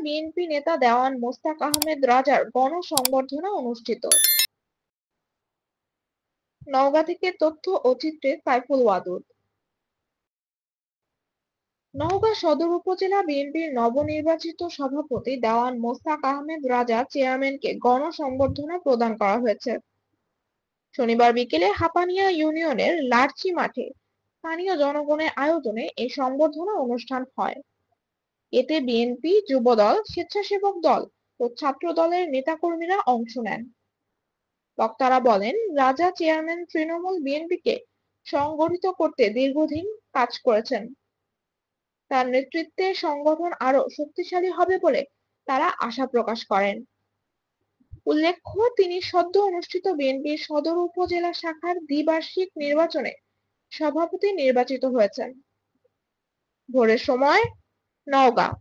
BNP নেতা দেওয়ান মোস্তাক আহমেদ রাজার গণসংবর্ধনা অনুষ্ঠিত। নওগাঁ থেকে তথ্য ও চিত্রে সাইফুল ওয়াদুদ। নওগাঁ সদর উপজেলা বিএনপির নবনির্বাচিত সভাপতি দেওয়ান মোস্তাক আহমেদ রাজা চেয়ারম্যানকে গণসংবর্ধনা প্রদান করা হয়েছে। শনিবার বিকেলে হাপানিয়া ইউনিয়নের লারচি মাঠে স্থানীয় জনগণের আয়োজনে এই সংবর্ধনা অনুষ্ঠান হয়। এতে বিএনপি, যুবদল, স্বেচ্ছাসেবক দল ও ছাত্র দলের নেতাকর্মীরা অংশ নেন। বক্তারা বলেন, রাজা চেয়ারম্যান তৃণমূল বিএনপিকে সংগঠিত করতে দীর্ঘদিন কাজ করেছেন। তার নেতৃত্বে সংগঠন আরো শক্তিশালী হবে বলে তারা আশা প্রকাশ করেন। উল্লেখ্য, তিনি সদ্য অনুষ্ঠিত বিএনপির সদর উপজেলা শাখার দ্বিবার্ষিক নির্বাচনে সভাপতি নির্বাচিত হয়েছেন। ভোরের সময় নওগাঁ।